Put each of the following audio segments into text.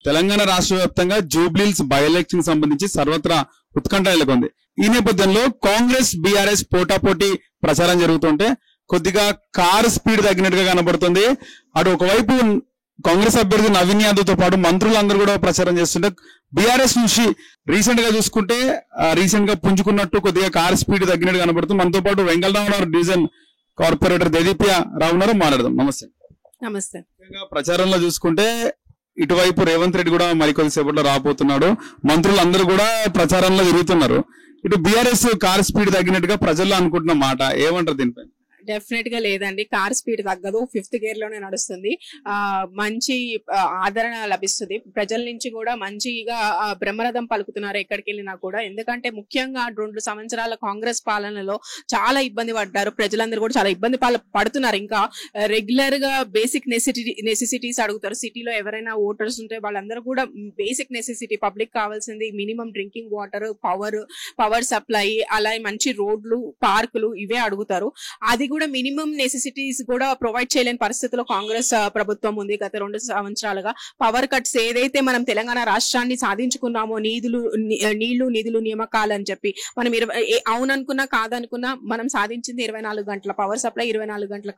తెలంగాణ రాష్ట్ర వ్యాప్తంగా Jubilee Hills by election సంబంధించి సర్వత్రా ఉత్కంఠ నెలకొంది. ఈ నేపథ్యంలో కాంగ్రెస్ బీఆర్ఎస్ పోటాపోటీ ప్రచారం జరుగుతుంటే కొద్దిగా కారు స్పీడ్ తగ్గినట్టుగా కనబడుతుంది. అటు ఒకవైపు కాంగ్రెస్ అభ్యర్థి నవీన్ యాదవ్ తో పాటు మంత్రులందరూ కూడా ప్రచారం చేస్తుంటే బీఆర్ఎస్ నుంచి రీసెంట్ గా చూసుకుంటే రీసెంట్ గా పుంజుకున్నట్టు కొద్దిగా కారు స్పీడ్ తగ్గినట్టు కనబడుతుంది. మనతో పాటు వెంగళరావు డివిజన్ కార్పొరేటర్ దేదీప్య రావు ఉన్నారు, మాట్లాడదాం. నమస్తే. నమస్తే. ప్రచారంలో చూసుకుంటే ఇటువైపు రేవంత్ రెడ్డి కూడా మరికొద్దిసేపట్లో రాబోతున్నాడు. మంత్రులందరూ కూడా ప్రచారంలో తిరుగుతున్నారు. ఇటు బీఆర్ఎస్ కార్ స్పీడ్ తగ్గినట్టుగా ప్రజల్లో అనుకుంటున్న మాట ఏమంటారు దీనిపై? డెఫినెట్ గా లేదండి, కార్ స్పీడ్ తగ్గదు, 5th గేర్ లోనే నడుస్తుంది. మంచి ఆదరణ లభిస్తుంది ప్రజల నుంచి కూడా, మంచిగా బ్రహ్మరథం పలుకుతున్నారు ఎక్కడికి వెళ్ళినా కూడా. ఎందుకంటే ముఖ్యంగా 2 సంవత్సరాల కాంగ్రెస్ పాలనలో చాలా ఇబ్బంది పడ్డారు ప్రజలందరూ కూడా, చాలా ఇబ్బంది పడుతున్నారు. ఇంకా రెగ్యులర్ గా బేసిక్ నెసెసిటీస్ అడుగుతారు. సిటీలో ఎవరైనా ఓటర్స్ ఉంటే వాళ్ళందరూ కూడా బేసిక్ నెసెసిటీ, పబ్లిక్ కావాల్సింది minimum drinking water, power supply, అలా మంచి రోడ్లు, పార్కులు ఇవే అడుగుతారు. అది కూడా మినిమం నెసెసిటీస్ కూడా ప్రొవైడ్ చేయలేని పరిస్థితిలో కాంగ్రెస్ ప్రభుత్వం ఉంది గత 2 సంవత్సరాలుగా. పవర్ కట్స్ ఏదైతే మనం తెలంగాణ రాష్ట్రాన్ని సాధించుకున్నామో, నీళ్లు నిధులు నియామకాలు అని చెప్పి మనం అవుననుకున్నా కాదనుకున్నా మనం సాధించింది 24 గంటల పవర్ సప్లై, 24 గంటల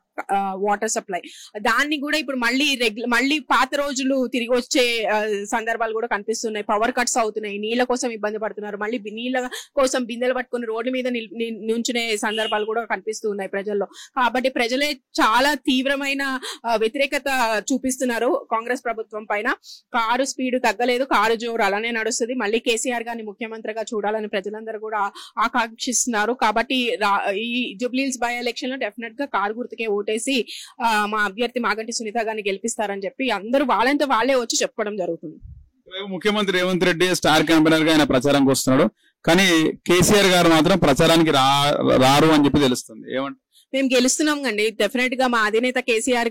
వాటర్ సప్లై. దాన్ని కూడా ఇప్పుడు మళ్ళీ పాత రోజులు తిరిగి వచ్చే సందర్భాలు కూడా కనిపిస్తున్నాయి. పవర్ కట్స్ అవుతున్నాయి, నీళ్ల కోసం ఇబ్బంది పడుతున్నారు, మళ్ళీ నీళ్ల కోసం బిందెలు పట్టుకుని రోడ్ల మీద నుంచునే సందర్భాలు కూడా కనిపిస్తున్నాయి ప్రజల్లో. కాబట్టి ప్రజలే చాలా తీవ్రమైన వ్యతిరేకత చూపిస్తున్నారు కాంగ్రెస్ ప్రభుత్వం పైన. కారు స్పీడ్ తగ్గలేదు, కారు జోరు అలానే నడుస్తుంది. మళ్ళీ కేసీఆర్ గారిని ముఖ్యమంత్రిగా చూడాలని ప్రజలందరూ కూడా ఆకాంక్షిస్తున్నారు. కాబట్టి ఈ జూబ్లీహిల్స్ బై ఎలక్షన్ లో డెఫినెట్ గా కారు గుర్తుకే ఓటేసి మా అభ్యర్థి మాగంటి సునీత గారిని గెలిపిస్తారని చెప్పి అందరూ వాళ్ళంతా వాళ్ళే వచ్చి చెప్పడం జరుగుతుంది. ముఖ్యమంత్రి రేవంత్ రెడ్డి స్టార్ క్యాంపెయినర్ గా ఆయన ప్రచారంకి వస్తున్నాడు, కానీ కేసీఆర్ గారు మాత్రం ప్రచారానికి రారు అని చెప్పి తెలుస్తుంది. ఏమంటారు? మేము గెలుస్తున్నాం అండి. డెఫినెట్ గా మా అధినేత కేసీఆర్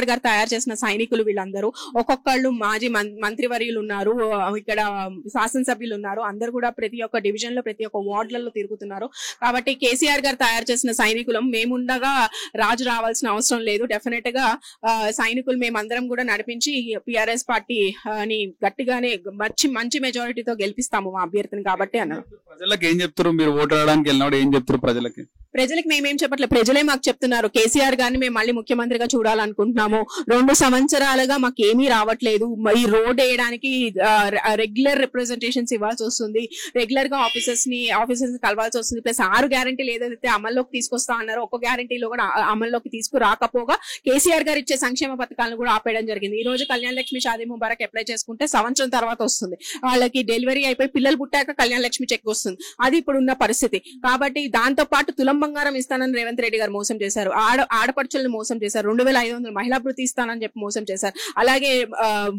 గారు తయారు చేసిన సైనికులు వీళ్ళందరూ. ఒక్కొక్కళ్ళు మాజీ మంత్రివర్యులు ఉన్నారు, ఇక్కడ శాసనసభ్యులు ఉన్నారు, అందరు కూడా ప్రతి ఒక్క డివిజన్ లో ప్రతి ఒక్క వార్డులలో తిరుగుతున్నారు. కాబట్టి కేసీఆర్ గారు తయారు చేసిన సైనికులం. మేముండగా రాజు రావాల్సిన అవసరం లేదు. డెఫినెట్ గా సైనికులు మేమందరం కూడా నడిపించి పిఆర్ఎస్ పార్టీని గట్టిగానే మంచి మెజారిటీతో గెలిపిస్తాము మా అభ్యర్థిని కాబట్టి అన్నారు. ప్రజలకు ఏం చెప్తారు? మీరు ఓటు వేయడానికి వెళ్ళినప్పుడు ఏం చెప్తారు ప్రజలకి? ప్రజలకు మేమేం చెప్పట్లేదు, ప్రజలే మాకు చెప్తున్నారు. కేసీఆర్ గారిని మేము మళ్ళీ ముఖ్యమంత్రిగా చూడాలనుకుంటున్నాము. 2 సంవత్సరాలుగా మాకు ఏమీ రావట్లేదు. ఈ రోడ్ వేయడానికి రెగ్యులర్ రిప్రజెంటేషన్స్ ఇవ్వాల్సి వస్తుంది, రెగ్యులర్ గా ఆఫీసర్స్ ని కలవాల్సి వస్తుంది. ప్లస్ 6 గ్యారంటీలు ఏదైతే అమల్లోకి తీసుకొస్తా అన్నారో ఒక్క గ్యారంటీలో కూడా అమల్లోకి తీసుకురాకపోగా కేసీఆర్ గారు ఇచ్చే సంక్షేమ పథకాలను కూడా ఆపేయడం జరిగింది. ఈ రోజు కళ్యాణ లక్ష్మి షాదీ ముబారక్ అప్లై చేసుకుంటే సంవత్సరం తర్వాత వస్తుంది. వాళ్ళకి డెలివరీ అయిపోయి పిల్లలు పుట్టాక కళ్యాణ లక్ష్మి చెక్ వస్తుంది. అది ఇప్పుడు ఉన్న పరిస్థితి. కాబట్టి దాంతో పాటు తులం బంగారం ఇస్తానని రేవంత్ రెడ్డి గారు మోసం చేశారు, ఆడపడుచులను మోసం చేశారు, 2500 మహిళా భృతి ఇస్తానని చెప్పి మోసం చేశారు. అలాగే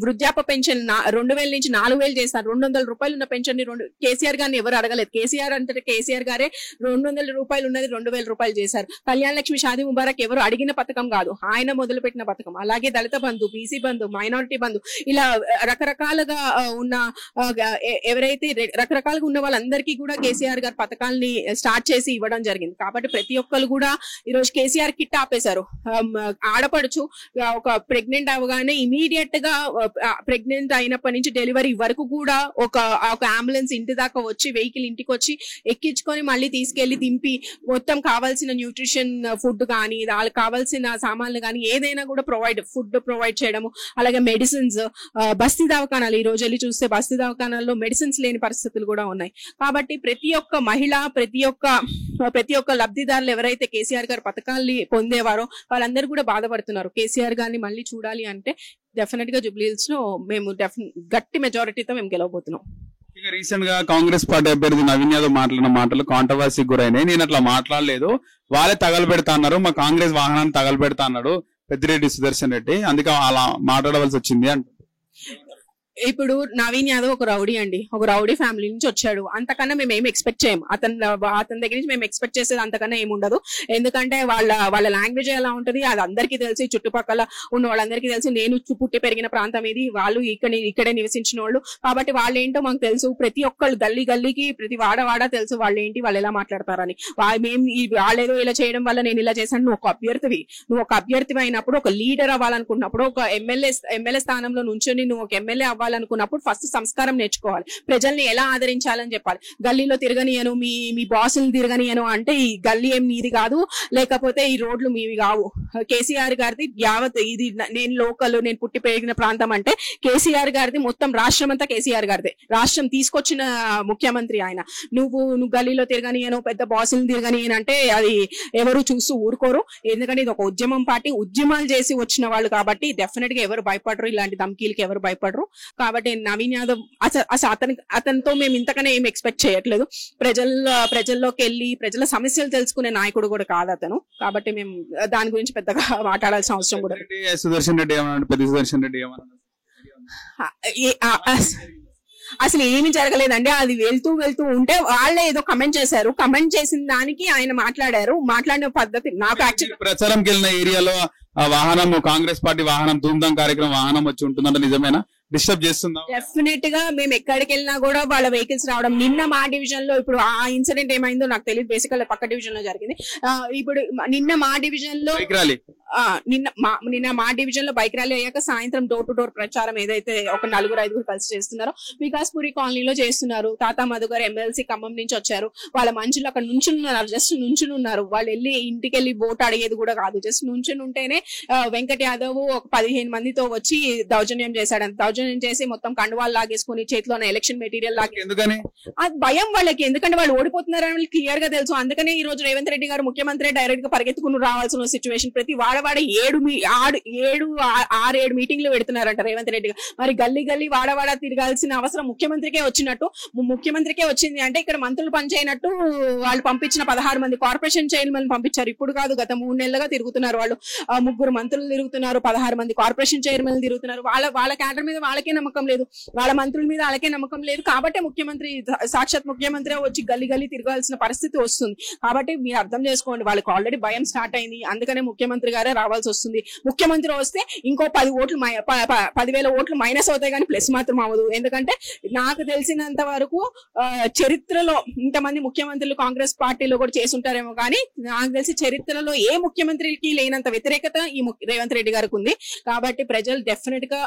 వృద్ధాప్య పెన్షన్ 2000 నుంచి 4000 చేశారు. 200 రూపాయలు ఉన్న పెన్షన్ ని కేసీఆర్ గారిని ఎవరు అడగలేదు. కేసీఆర్ గారే 200 రూపాయలు ఉన్నది 2000 రూపాయలు చేశారు. కళ్యాణ లక్ష్మి షాదీ ముబారక్ ఎవరు అడిగిన పథకం కాదు, ఆయన మొదలుపెట్టిన పథకం. అలాగే దళిత బంధు, బీసీ బంధు, మైనారిటీ బంధు, ఇలా రకరకాలుగా ఉన్న ఎవరైతే రకరకాలుగా ఉన్న వాళ్ళందరికీ కూడా కేసీఆర్ గారు పథకాలని స్టార్ట్ చేసి ఇవ్వడం జరిగింది. కాబట్టి ప్రతి ఒక్కరు కూడా ఈ రోజు కేసీఆర్ కిట్ ఆపేశారు. ఆడపడుచు ఒక ప్రెగ్నెంట్ అవగానే ఇమీడియట్ గా ప్రెగ్నెంట్ అయినప్పటి నుంచి డెలివరీ వరకు కూడా ఒక అంబులెన్స్ ఇంటి దాకా వచ్చి, వెహికల్ ఇంటికి వచ్చి ఎక్కించుకొని మళ్ళీ తీసుకెళ్లి దింపి మొత్తం కావాల్సిన న్యూట్రిషన్ ఫుడ్ కానీ, వాళ్ళకి కావాల్సిన సామాన్లు కానీ ఏదైనా కూడా ఫుడ్ ప్రొవైడ్ చేయడము. అలాగే మెడిసిన్స్, బస్తీ దవాఖానాలు, ఈ రోజు వెళ్ళి చూస్తే బస్తీ దవాఖానాల్లో మెడిసిన్స్ లేని పరిస్థితులు కూడా ఉన్నాయి. కాబట్టి ప్రతి ఒక్క మహిళ, ప్రతి ఒక్క లబ్ధిదారులు ఎవరైతే కేసీఆర్ గారు పథకాల్ని పొందేవారో వాళ్ళందరూ కూడా బాధపడుతున్నారు. కేసీఆర్ గారిని మళ్ళీ చూడాలి అంటే డెఫినెట్ గా జూబ్లీహిల్స్ లో మేము గట్టి మెజారిటీతో మేము గెలవబోతున్నాం. రీసెంట్ గా కాంగ్రెస్ పార్టీ అభ్యర్థి నవీన్ యాదవ్ మాట్లాడిన మాటలు కాంట్రవర్సీకి గురైనాయి. నేను అట్లా మాట్లాడలేదు, వాళ్ళే తగలబెడతా అన్నారు, మా కాంగ్రెస్ వాహనాన్ని తగలబెడతా అన్నాడు పెద్దిరెడ్డి సుదర్శన్ రెడ్డి, అందుకే అలా మాట్లాడవలసి వచ్చింది అంట. ఇప్పుడు నవీన్ యాదవ్ ఒక రౌడీ అండి, ఒక రౌడీ ఫ్యామిలీ నుంచి వచ్చాడు. అంతకన్నా మేము ఏం ఎక్స్పెక్ట్ చేయము. అతని దగ్గర నుంచి మేము ఎక్స్పెక్ట్ చేసేది అంతకన్నా ఏమి ఉండదు. ఎందుకంటే వాళ్ళ లాంగ్వేజ్ ఎలా ఉంటది అది అందరికీ తెలిసి, చుట్టుపక్కల ఉన్న వాళ్ళందరికీ తెలిసి. నేను పుట్టి పెరిగిన ప్రాంతం ఇది, వాళ్ళు ఇక్కడే నివసించిన వాళ్ళు కాబట్టి వాళ్ళు ఏంటో మాకు తెలుసు. ప్రతి ఒక్కళ్ళు గల్లీకి ప్రతి వాడ తెలుసు వాళ్ళు ఏంటి, వాళ్ళు ఎలా మాట్లాడతారని. వాళ్ళేదో ఇలా చేయడం వల్ల నేను ఇలా చేశాను. నువ్వు ఒక అభ్యర్థివి అయినప్పుడు, ఒక లీడర్ అవ్వాలనుకున్నప్పుడు, ఒక ఎమ్మెల్యే స్థానంలో నుంచొని నువ్వు ఒక ఎమ్మెల్యే అవ్వాలనుకున్నప్పుడు ఫస్ట్ సంస్కారం నేర్చుకోవాలి. ప్రజల్ని ఎలా ఆదరించాలని చెప్పాలి. గల్లీలో తిరగనియను, మీ బాసులు తిరగనియను అంటే ఈ గల్లీ ఏం నీది కాదు, లేకపోతే ఈ రోడ్లు మీవి కావు. కేసీఆర్ గారిది యావత్ ఇది, నేను పుట్టి పెరిగిన ప్రాంతం అంటే కేసీఆర్ గారిది మొత్తం రాష్ట్రం అంతా కేసీఆర్ గారిదే. రాష్ట్రం తీసుకొచ్చిన ముఖ్యమంత్రి ఆయన. నువ్వు గల్లీలో తిరగనియను, పెద్ద బాసులు తిరగనియను అంటే అది ఎవరు చూస్తూ ఊరుకోరు. ఎందుకంటే ఇది ఒక ఉద్యమం పార్టీ, ఉద్యమాలు చేసి వచ్చిన వాళ్ళు కాబట్టి డెఫినెట్ గా ఎవరు భయపడరు, ఇలాంటి ధమ్కీలకి ఎవరు భయపడరు. కాబట్టి నవీన్ యాదవ్ అసలు అతనితో మేము ఇంతకనే ఏం ఎక్స్పెక్ట్ చేయట్లేదు. ప్రజల్లోకి వెళ్ళి ప్రజల సమస్యలు తెలుసుకునే నాయకుడు కూడా కాదు అతను. కాబట్టి మేము దాని గురించి పెద్దగా మాట్లాడాల్సిన అవసరం కూడా. సుదర్శన్ రెడ్డి పెద్ద సుదర్శన్ రెడ్డి అసలు ఏమి జరగలేదండి. అది వెళ్తూ ఉంటే వాళ్ళే ఏదో కమెంట్ చేశారు. కమెంట్ చేసిన దానికి ఆయన మాట్లాడిన పద్ధతి నాకు యాక్చువల్లీ ప్రచారంకి వెళ్ళిన ఏరియాలో ఆ వాహనం, కాంగ్రెస్ పార్టీ వాహనం, ధూమ్ధాం కార్యక్రమం వాహనం వచ్చి ఉంటుందంటే నిజమేనా? డిస్టర్బ్ చేస్తుందా? డెఫినెట్ గా మేము ఎక్కడికి వెళ్ళినా కూడా వాళ్ళ వెహికల్స్ రావడం. నిన్న మా డివిజన్ లో, ఇప్పుడు ఆ ఇన్సిడెంట్ ఏమైందో నాకు తెలియదు, బేసికల్ పక్క డివిజన్ లో జరిగింది. ఇప్పుడు నిన్న మా డివిజన్ లో నిన్న మా డివిజన్ లో బైక్ ర్యాలీ అయ్యాక సాయంత్రం డోర్ టు డోర్ ప్రచారం ఏదైతే ఒక 4-5 కలిసి చేస్తున్నారో వికాస్పురి కాలనీలో చేస్తున్నారు. తాతా మధు గారు ఎమ్మెల్సీ ఖమ్మం నుంచి వచ్చారు. వాళ్ళ మనుషులు అక్కడ నుంచున్నారు, జస్ట్ నుంచుని ఉన్నారు. వాళ్ళు వెళ్ళి ఇంటికి వెళ్ళి ఓటు అడిగేది కూడా కాదు, జస్ట్ నుంచుని ఉంటేనే వెంకట్ యాదవ్ ఒక 15 మందితో వచ్చి దౌర్జన్యం చేశాడు. దౌర్జన్యం చేసి మొత్తం కండువాలు లాగేసుకుని చేతిలో ఎలక్షన్ మెటీరియల్ లాగే. ఎందుకని? అది భయం వాళ్ళకి, ఎందుకంటే వాళ్ళు ఓడిపోతున్నారని వాళ్ళకి క్లియర్ గా తెలుసు. అందుకనే ఈ రోజు రేవంత్ రెడ్డి గారు ముఖ్యమంత్రి డైరెక్ట్ గా పరిగెత్తుకుని రావాల్సిన సిచ్యువేషన్. ప్రతి వాడవాడ 6-7 మీటింగ్లు పెడుతున్నారంట రేవంత్ రెడ్డి గారు. మరి గల్లీ వాడవాడ తిరగాల్సిన అవసరం ముఖ్యమంత్రికే వచ్చినట్టు, ముఖ్యమంత్రికే వచ్చింది అంటే ఇక్కడ మంత్రులు పనిచేయనట్టు. వాళ్ళు పంపించిన 16 మంది కార్పొరేషన్ చైర్మన్ పంపించారు. ఇప్పుడు కాదు, గత 3 నెలలుగా తిరుగుతున్నారు వాళ్ళు. 3 మంత్రులు తిరుగుతున్నారు, 16 మంది కార్పొరేషన్ చైర్మన్ తిరుగుతున్నారు. వాళ్ళ క్యాడర్ మీద వాళ్ళకే నమ్మకం లేదు, వాళ్ళ మంత్రుల మీద వాళ్ళకే నమ్మకం లేదు. కాబట్టి సాక్షాత్ ముఖ్యమంత్రి వచ్చి గల్లీ తిరగాల్సిన పరిస్థితి వస్తుంది. కాబట్టి మీరు అర్థం చేసుకోండి, వాళ్ళకి ఆల్రెడీ భయం స్టార్ట్ అయింది. అందుకనే ముఖ్యమంత్రి గారే రావాల్సి వస్తుంది. ముఖ్యమంత్రి వస్తే ఇంకో 10,000 ఓట్లు మైనస్ అవుతాయి కానీ ప్లస్ మాత్రం అవ్వదు. ఎందుకంటే నాకు తెలిసినంత వరకు చరిత్రలో ఇంతమంది ముఖ్యమంత్రులు కాంగ్రెస్ పార్టీలో కూడా చేసుంటారేమో కానీ నాకు తెలిసి చరిత్రలో ఏ ముఖ్యమంత్రికి లేనంత వ్యతిరేకత ఈ రేవంత్ రెడ్డి గారికి ఉంది. కాబట్టి ప్రజలు డెఫినెట్ గా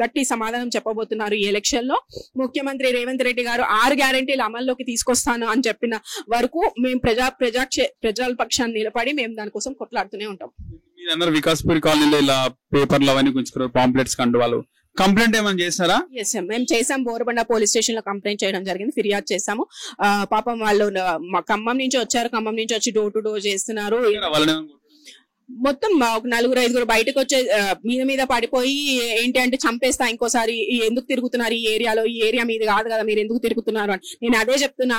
గట్టి సమాధానం చెప్పబోతున్నారు ఈ ఎలక్షన్ లో. ముఖ్యమంత్రి రేవంత్ రెడ్డి గారు 6 గ్యారెంటీలు అమల్లోకి తీసుకొస్తాను అని చెప్పిన వరకు మేము ప్రజల పక్షాన్ని నిలబడి మేము దానికోసం కొట్లాడుతూనే ఉంటాం. మీరందరూ వికాస్పూర్ కాలనీలో ఇలా పేపర్లు అవన్నీ గుంచుకున్నారు, పాంప్లెట్స్ కండువాలు, కంప్లైంట్ ఏమైనా చేస్తారా? మేము చేసాం. బోరబండ పోలీస్ స్టేషన్ లో కంప్లైంట్ చేయడం జరిగింది, ఫిర్యాదు చేసాము. పాపం వాళ్ళు ఖమ్మం నుంచి వచ్చారు, ఖమ్మం నుంచి వచ్చి డోర్ టు డోర్ చేస్తున్నారు. మొత్తం ఒక 4-5 బయటకు వచ్చే మీద పడిపోయి ఏంటి అంటే చంపేస్తా ఇంకోసారి, ఎందుకు తిరుగుతున్నారు ఈ ఏరియాలో, ఈ ఏరియా మీద కాదు కదా, మీరు ఎందుకు తిరుగుతున్నారు అని. నేను అదే చెప్తున్నా.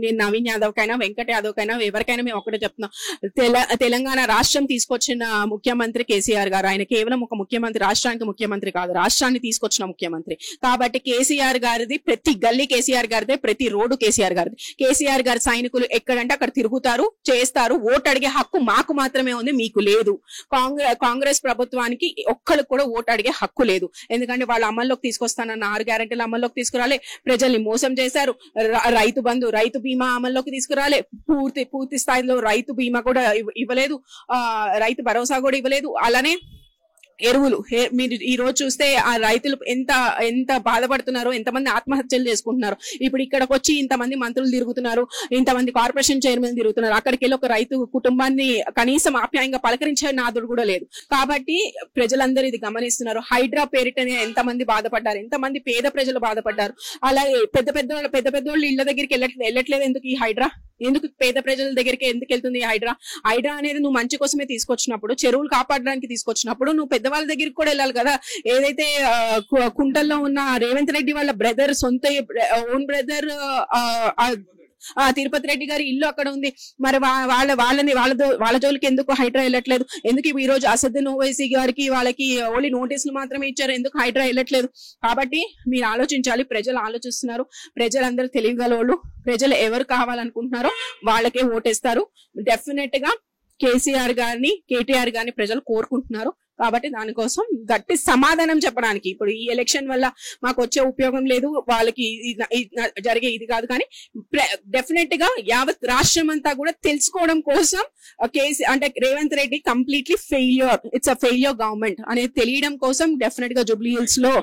నేను నవీన్ యాదవ్ కైనా వెంకట్ యాదవ్ కైనా ఎవరికైనా మేము ఒకటే చెప్తున్నాం. తెలంగాణ రాష్ట్రం తీసుకొచ్చిన ముఖ్యమంత్రి కేసీఆర్ గారు. ఆయన కేవలం ఒక ముఖ్యమంత్రి, రాష్ట్రానికి ముఖ్యమంత్రి కాదు, రాష్ట్రాన్ని తీసుకొచ్చిన ముఖ్యమంత్రి. కాబట్టి కేసీఆర్ గారిది ప్రతి గల్లీ కేసీఆర్ గారిదే, ప్రతి రోడ్డు కేసీఆర్ గారిది. కేసీఆర్ గారి సైనికులు ఎక్కడంటే అక్కడ తిరుగుతారు, చేస్తారు. ఓటు అడిగే హక్కు మాకు మాత్రమే ఉంది, మీకు లేదు. కాంగ్రెస్ ప్రభుత్వానికి ఒక్కరికి కూడా ఓటు అడిగే హక్కు లేదు. ఎందుకంటే వాళ్ళు అమల్లోకి తీసుకొస్తానన్న 6 గ్యారెంటీలు అమల్లోకి తీసుకురాలే, ప్రజల్ని మోసం చేశారు. రైతు బంధు, రైతు బీమా అమల్లోకి తీసుకురాలే, పూర్తి స్థాయిలో రైతు బీమా కూడా ఇవ్వలేదు, రైతు భరోసా కూడా ఇవ్వలేదు. అలానే ఎరువులు, మీరు ఈ రోజు చూస్తే ఆ రైతులు ఎంత బాధపడుతున్నారో, ఎంతమంది ఆత్మహత్యలు చేసుకుంటున్నారు. ఇప్పుడు ఇక్కడికి వచ్చి ఇంతమంది మంత్రులు తిరుగుతున్నారు, ఇంతమంది కార్పొరేషన్ చైర్మన్ తిరుగుతున్నారు. అక్కడికి వెళ్ళి ఒక రైతు కుటుంబాన్ని కనీసం ఆప్యాయంగా పలకరించే నాదుడు కూడా లేదు. కాబట్టి ప్రజలందరూ ఇది గమనిస్తున్నారు. హైడ్రా పేరిటనే ఎంతమంది బాధపడ్డారు, ఎంతమంది పేద ప్రజలు బాధపడ్డారు. అలాగే పెద్ద పెద్దోళ్ళు ఇళ్ల దగ్గరికి వెళ్ళట్లేదు. ఎందుకు ఈ హైడ్రా, ఎందుకు పేద ప్రజల దగ్గరికి ఎందుకు వెళ్తుంది ఈ హైడ్రా? హైడ్రా అనేది నువ్వు మంచి కోసమే తీసుకొచ్చినప్పుడు, చెరువులు కాపాడడానికి తీసుకొచ్చినప్పుడు నువ్వు పెద్దవాళ్ళ దగ్గరికి కూడా వెళ్ళాలి కదా. ఏదైతే కుంటల్లో ఉన్న రేవంత్ రెడ్డి వాళ్ళ బ్రదర్, సొంత ఓన్ బ్రదర్ తిరుపతి రెడ్డి గారి ఇల్లు అక్కడ ఉంది, మరి వాళ్ళ జోలికి ఎందుకు హైడ్రా వెళ్ళట్లేదు? ఎందుకు ఈ రోజు అసదుద్దీన్ ఓవైసీ గారికి వాళ్ళకి ఓన్లీ నోటీసులు మాత్రమే ఇచ్చారు, ఎందుకు హైడ్రా వెళ్ళట్లేదు? కాబట్టి మీరు ఆలోచించాలి. ప్రజలు ఆలోచిస్తున్నారు, ప్రజలందరూ తెలియగలవాళ్ళు. ప్రజలు ఎవరు కావాలనుకుంటున్నారో వాళ్ళకే ఓటేస్తారు. డెఫినెట్ గా కేసీఆర్ గారిని, కేటీఆర్ గారిని ప్రజలు కోరుకుంటున్నారు. కాబట్టి దానికోసం గట్టి సమాధానం చెప్పడానికి, ఇప్పుడు ఈ ఎలక్షన్ వల్ల మాకు వచ్చే ఉపయోగం లేదు, వాళ్ళకి జరిగే ఇది కాదు, కానీ డెఫినెట్ గా యావత్ రాష్ట్రం అంతా కూడా తెలుసుకోవడం కోసం అంటే Revanth Reddy completely failure, it's a failure government అనేది తెలియడం కోసం డెఫినెట్ గా జూబ్లీ హిల్స్ లో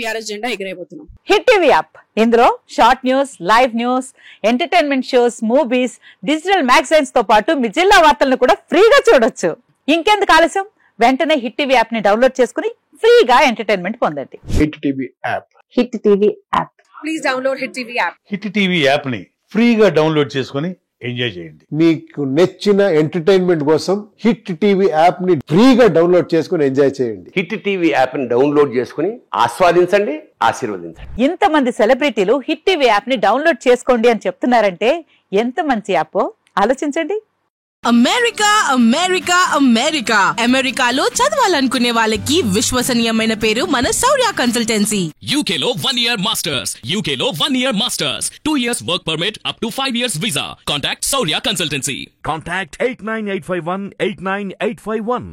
బీఆర్ఎస్ జెండా ఎగిరైపోతున్నాం. హిట్ టీవీ యాప్, ఇందులో short news, live news, entertainment shows, movies, digital magazines తో పాటు మీ జిల్లా వార్తలను కూడా ఫ్రీగా చూడొచ్చు. ఇంకెందుకు ఆలస్యం, వెంటనే హిట్ టీవీ యాప్ ని డౌన్లోడ్ చేసుకుని ఫ్రీగా ఎంటర్టైన్మెంట్ పొందండి. Hit TV app. Hit TV app. Please download hit TV app. Hit TV app ని ఫ్రీగా డౌన్లోడ్ చేసుకుని ఎంజాయ్ చేయండి. మీకు నచ్చిన ఎంటర్టైన్మెంట్ కోసం హిట్ టీవీ యాప్ ని ఫ్రీగా డౌన్లోడ్ చేసుకుని ఎంజాయ్ చేయండి. హిట్ టీవీ యాప్ ని డౌన్లోడ్ చేసుకుని ఆస్వాదించండి, ఆశీర్వదించండి. ఇంతమంది సెలబ్రిటీలు హిట్ టీవీ యాప్ ని డౌన్లోడ్ చేసుకోండి అని చెప్తున్నారంటే ఎంత మంచి యాప్ ఆలోచించండి. అమెరికా అమెరికా అమెరికా అమెరికాలో చదవాలనుకునే వాళ్ళకి విశ్వసనీయమైన పేరు మన శౌర్య కన్సల్టెన్సీ. UK లో 1 year masters, UK లో 1 year masters, 2 years work permit up to 5 years visa. Contact Shaurya Consultancy. Contact 89851 89851.